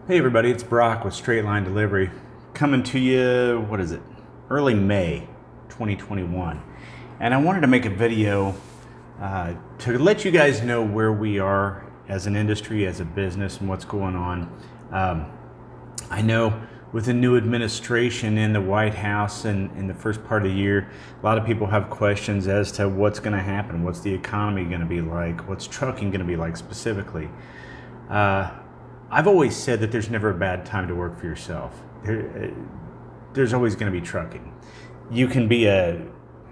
Hey everybody, it's Brock with Straight Line Delivery, coming to you, early May 2021. And I wanted to make a video to let you guys know where we are as an industry, as a business, and what's going on. I know with the new administration in the White House and in the first part of the year, a lot of people have questions as to what's going to happen, what's the economy going to be like, what's trucking going to be like specifically. I've always said that there's never a bad time to work for yourself. There's always going to be trucking. You can be a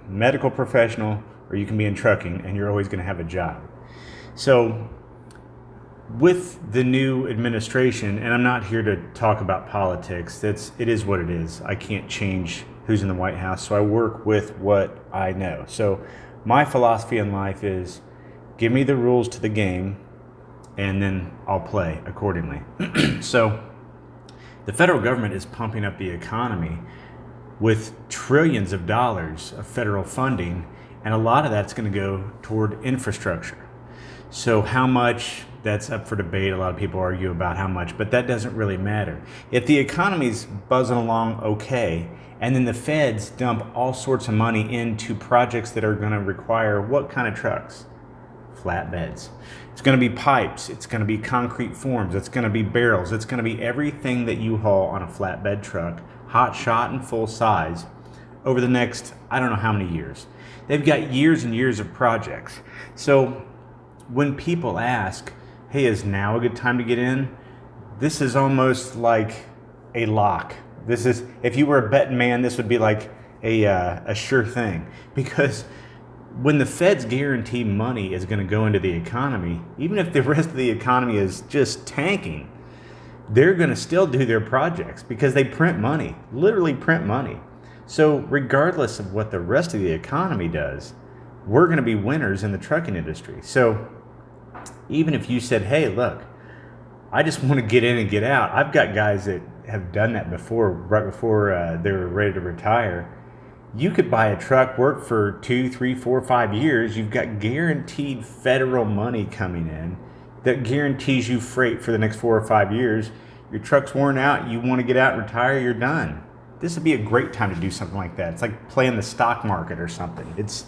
medical professional or you can be in trucking and you're always going to have a job. So with the new administration, and I'm not here to talk about politics, it is what it is. I can't change who's in the White House, so I work with what I know. So my philosophy in life is give me the rules to the game and then I'll play accordingly. So the federal government is pumping up the economy with trillions of dollars of federal funding, and a lot of that's going to go toward infrastructure. So how much, that's up for debate. A lot of people argue about how much, but that doesn't really matter. If the economy's buzzing along okay, and then the feds dump all sorts of money into projects that are going to require what kind of trucks? Flatbeds. It's going to be pipes, it's going to be concrete forms, it's going to be barrels, it's going to be everything that you haul on a flatbed truck, hot shot and full size, over the next, I don't know how many years. They've got years and years of projects. So when people ask, hey, is now a good time to get in? This is almost like a lock. This is, if you were a betting man, this would be like a sure thing, because when the feds guarantee money is going to go into the economy, even if the rest of the economy is just tanking, they're going to still do their projects because they print money, literally print money. So regardless of what the rest of the economy does, we're going to be winners in the trucking industry. So even if you said, hey, look, I just want to get in and get out. I've got guys that have done that before, right before they were ready to retire. You could buy a truck, work for 2, 3, 4, 5 years. You've got guaranteed federal money coming in that guarantees you freight for the next 4 or 5 years. Your truck's worn out, you want to get out and retire, you're done. This would be a great time to do something like that. It's like playing the stock market or something. It's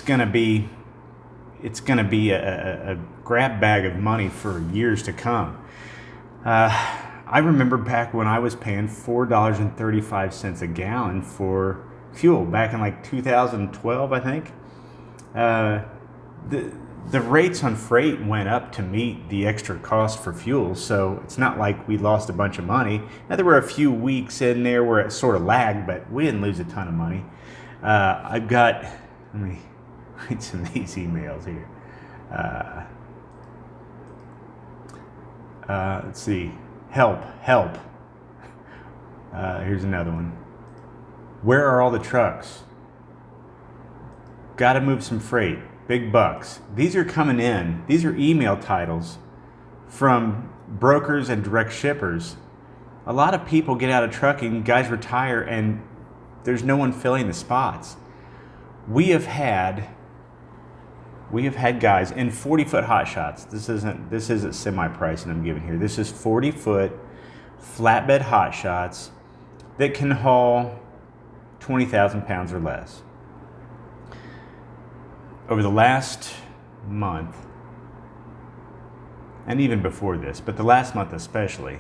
going to be a grab bag of money for years to come. I remember back when I was paying $4.35 a gallon for fuel back in like 2012, I think. The rates on freight went up to meet the extra cost for fuel, so it's not like we lost a bunch of money. Now, there were a few weeks in there where it sort of lagged, but we didn't lose a ton of money. Let me read some of these emails here. Let's see. Help. Here's another one. Where are all the trucks? Got to move some freight. Big bucks. These are coming in. These are email titles from brokers and direct shippers. A lot of people get out of trucking, guys retire, and there's no one filling the spots. We have had guys in 40-foot hot shots. This isn't semi-pricing I'm giving here. This is 40-foot flatbed hot shots that can haul 20,000 pounds or less. Over the last month, and even before this, but the last month especially,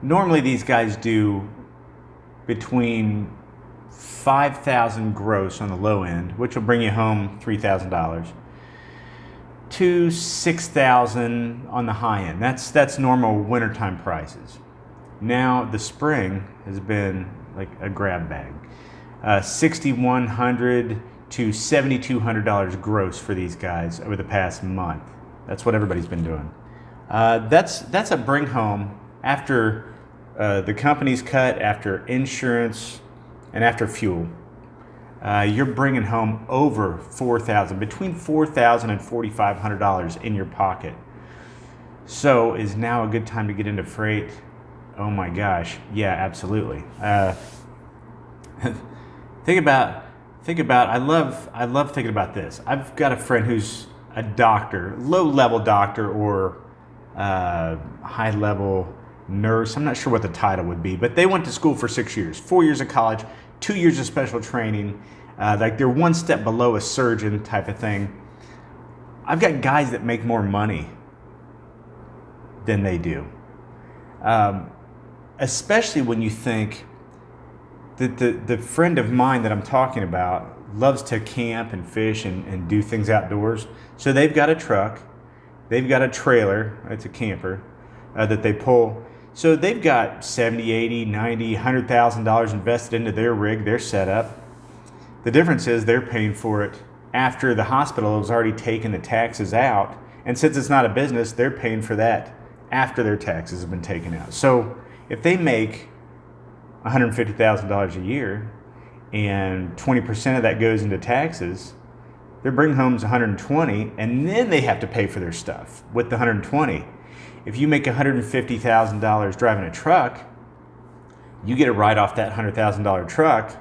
normally these guys do between 5,000 gross on the low end, which will bring you home $3,000, to 6,000 on the high end. That's normal wintertime prices. Now the spring has been like a grab bag. $6,100 to $7,200 gross for these guys over the past month. That's what everybody's been doing. That's a bring home after the company's cut, after insurance, and after fuel. You're bringing home over $4,000, between $4,000 and $4,500 in your pocket. So is now a good time to get into freight? Oh my gosh, yeah, absolutely. Think about. I love thinking about this. I've got a friend who's a doctor, low-level doctor or high-level nurse. I'm not sure what the title would be, but they went to school for 6 years, 4 years of college, 2 years of special training. Like they're one step below a surgeon type of thing. I've got guys that make more money than they do. Especially when you think that the friend of mine that I'm talking about loves to camp and fish and do things outdoors. So they've got a truck, they've got a trailer, it's a camper, that they pull. So they've got 70, 80, 90, $100,000 invested into their rig, their setup. The difference is they're paying for it after the hospital has already taken the taxes out. And since it's not a business, they're paying for that after their taxes have been taken out. So if they make $150,000 a year and 20% of that goes into taxes, their bring home's 120, and then they have to pay for their stuff with the 120. If you make $150,000 driving a truck, you get a write off that $100,000 truck,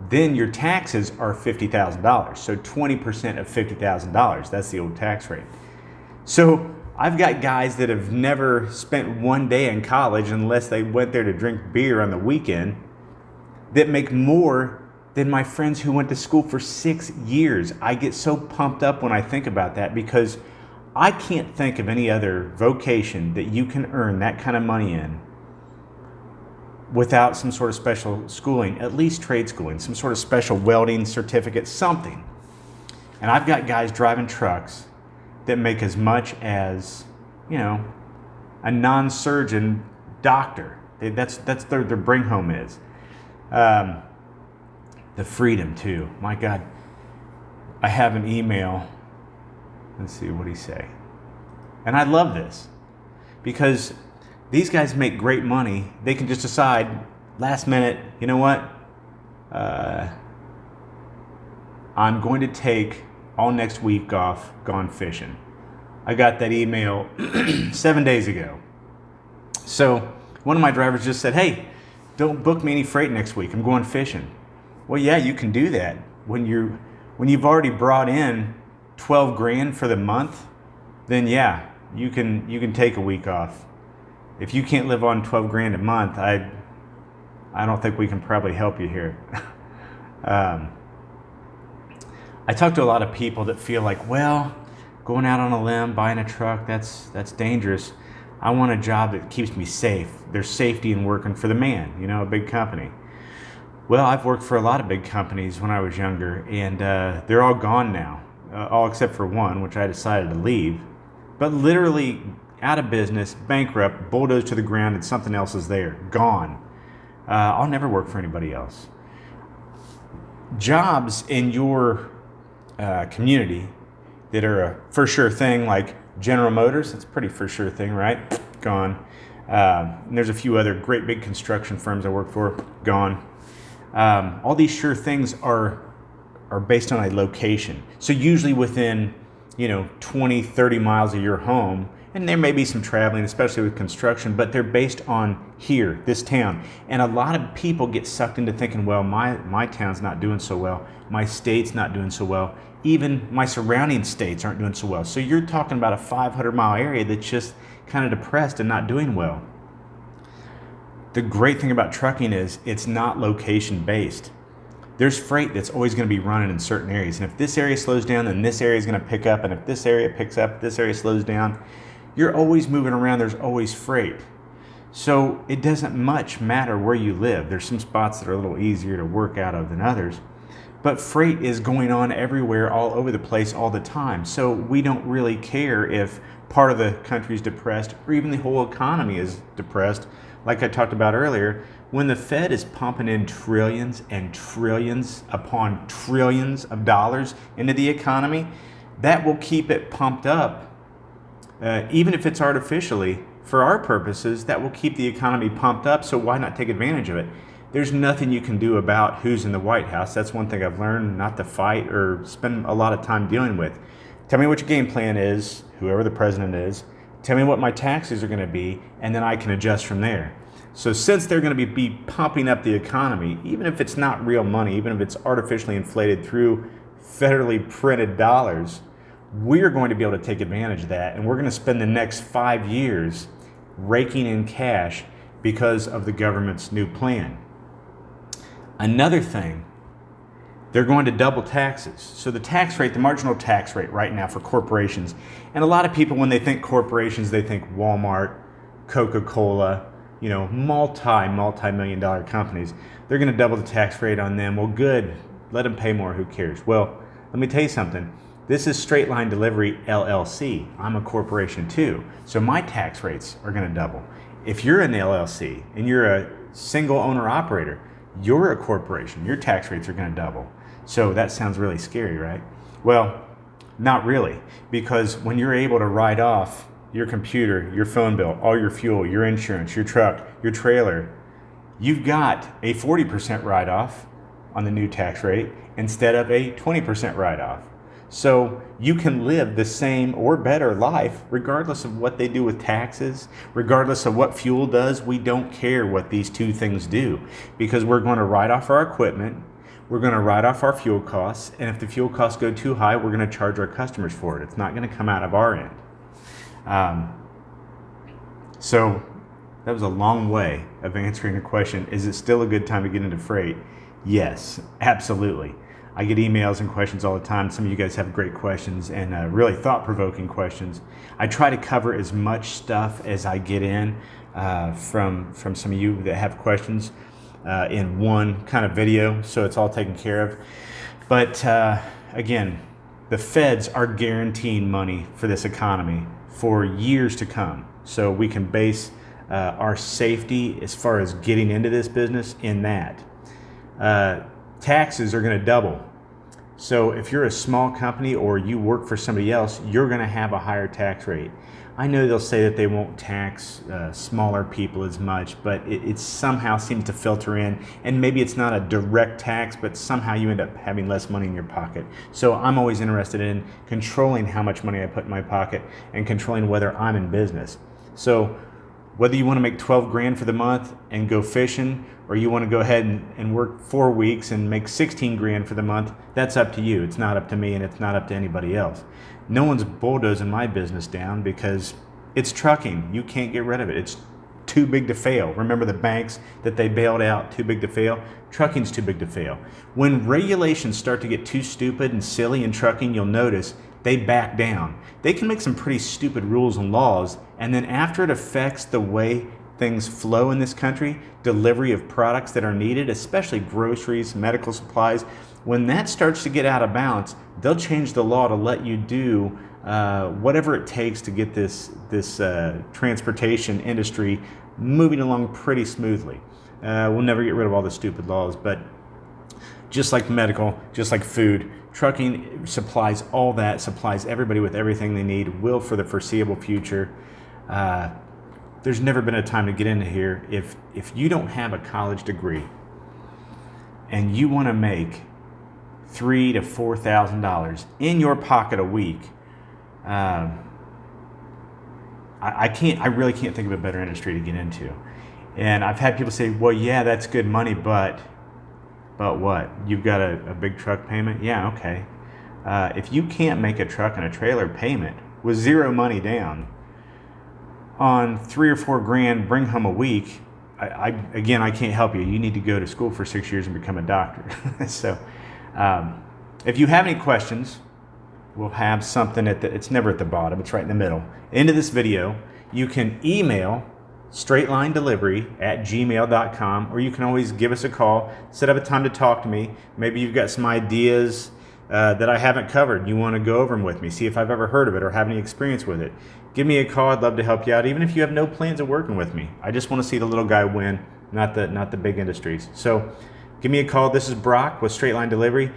then your taxes are $50,000. So 20% of $50,000, that's the old tax rate. So I've got guys that have never spent one day in college unless they went there to drink beer on the weekend that make more than my friends who went to school for 6 years. I get so pumped up when I think about that because I can't think of any other vocation that you can earn that kind of money in without some sort of special schooling, at least trade schooling, some sort of special welding certificate, something. And I've got guys driving trucks that make as much as, a non-surgeon doctor. That's their bring home is. The freedom too. My God, I have an email. Let's see what he say. And I love this because these guys make great money. They can just decide last minute, you know what? I'm going to take all next week off, gone fishing. I got that email 7 days ago. So one of my drivers just said, hey, don't book me any freight next week. I'm going fishing. Well, yeah, you can do that. When you've already brought in 12 grand for the month, then yeah, you can take a week off. If you can't live on 12 grand a month, I don't think we can probably help you here. I talk to a lot of people that feel like, well, going out on a limb, buying a truck, that's dangerous. I want a job that keeps me safe. There's safety in working for the man, a big company. Well, I've worked for a lot of big companies when I was younger, and they're all gone now, all except for one, which I decided to leave. But literally out of business, bankrupt, bulldozed to the ground, and something else is there, gone. I'll never work for anybody else. Jobs in your community that are a for sure thing, like General Motors, that's a pretty for sure thing, right? Gone. And there's a few other great big construction firms I work for, gone. All these sure things are based on a location. So usually within, 20, 30 miles of your home, and there may be some traveling, especially with construction, but they're based on here, this town. And a lot of people get sucked into thinking, well, my town's not doing so well. My state's not doing so well. Even my surrounding states aren't doing so well. So you're talking about a 500-mile area that's just kind of depressed and not doing well. The great thing about trucking is it's not location based. There's freight that's always going to be running in certain areas. And if this area slows down, then this area is going to pick up. And if this area picks up, this area slows down. You're always moving around. There's always freight. So it doesn't much matter where you live. There's some spots that are a little easier to work out of than others. But freight is going on everywhere, all over the place, all the time. So we don't really care if part of the country is depressed or even the whole economy is depressed. Like I talked about earlier, when the Fed is pumping in trillions and trillions upon trillions of dollars into the economy, that will keep it pumped up. Even if it's artificially, for our purposes, that will keep the economy pumped up, so why not take advantage of it? There's nothing you can do about who's in the White House. That's one thing I've learned not to fight or spend a lot of time dealing with. Tell me what your game plan is, whoever the president is. Tell me what my taxes are going to be, and then I can adjust from there. So since they're going to be pumping up the economy, even if it's not real money, even if it's artificially inflated through federally printed dollars, we're going to be able to take advantage of that, and we're going to spend the next 5 years raking in cash because of the government's new plan. Another thing, they're going to double taxes. So the tax rate, the marginal tax rate right now for corporations, and a lot of people, when they think corporations, they think Walmart, Coca-Cola, multi-million dollar companies. They're going to double the tax rate on them. Well, good. Let them pay more. Who cares? Well, let me tell you something. This is Straight Line Delivery LLC. I'm a corporation too. So my tax rates are going to double. If you're an LLC and you're a single owner operator, you're a corporation. Your tax rates are going to double. So that sounds really scary, right? Well, not really, because when you're able to write off your computer, your phone bill, all your fuel, your insurance, your truck, your trailer, you've got a 40% write-off on the new tax rate instead of a 20% write-off. So you can live the same or better life regardless of what they do with taxes, regardless of what fuel does. We don't care what these two things do, because we're going to write off our equipment, we're going to write off our fuel costs, and if the fuel costs go too high, we're going to charge our customers for it. It's not going to come out of our end. So that was a long way of answering the question, is it still a good time to get into freight? Yes, absolutely. I get emails and questions all the time. Some of you guys have great questions and really thought-provoking questions. I try to cover as much stuff as I get in from some of you that have questions in one kind of video, so it's all taken care of. But again, the feds are guaranteeing money for this economy for years to come. So we can base our safety as far as getting into this business in that. Taxes are going to double. So if you're a small company or you work for somebody else, you're going to have a higher tax rate. I know they'll say that they won't tax smaller people as much, but it somehow seems to filter in, and maybe it's not a direct tax, but somehow you end up having less money in your pocket. So I'm always interested in controlling how much money I put in my pocket and controlling whether I'm in business. So whether you want to make 12 grand for the month and go fishing, or you want to go ahead and work 4 weeks and make 16 grand for the month, that's up to you. It's not up to me, and it's not up to anybody else. No one's bulldozing my business down because it's trucking. You can't get rid of it. It's too big to fail. Remember the banks that they bailed out, too big to fail? Trucking's too big to fail. When regulations start to get too stupid and silly in trucking, you'll notice they back down. They can make some pretty stupid rules and laws, and then after it affects the way things flow in this country, delivery of products that are needed, especially groceries, medical supplies, when that starts to get out of balance, they'll change the law to let you do whatever it takes to get this transportation industry moving along pretty smoothly. We'll never get rid of all the stupid laws, but just like medical, just like food, trucking supplies all that, supplies everybody with everything they need, will for the foreseeable future. There's never been a time to get into here. If you don't have a college degree and you want to make $3,000 to $4,000 in your pocket a week, I really can't think of a better industry to get into. And I've had people say, well, yeah, that's good money, but what? You've got a big truck payment? Yeah, okay. If you can't make a truck and a trailer payment with zero money down on 3 or 4 grand, bring home a week, I can't help you. You need to go to school for 6 years and become a doctor. So if you have any questions, we'll have something it's never at the bottom, it's right in the middle. Into this video, you can email straightlinedelivery@gmail.com, or you can always give us a call, set up a time to talk to me. Maybe you've got some ideas that I haven't covered. You want to go over them with me, see if I've ever heard of it or have any experience with it. Give me a call. I'd love to help you out, even if you have no plans of working with me. I just want to see the little guy win, not the big industries. So give me a call. This is Brock with Straight Line Delivery.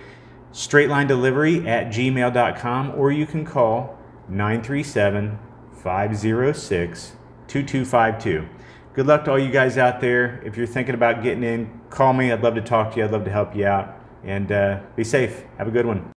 straightlinedelivery@gmail.com, or you can call 937-506-2252. Good luck to all you guys out there. If you're thinking about getting in, call me. I'd love to talk to you. I'd love to help you out. And be safe. Have a good one.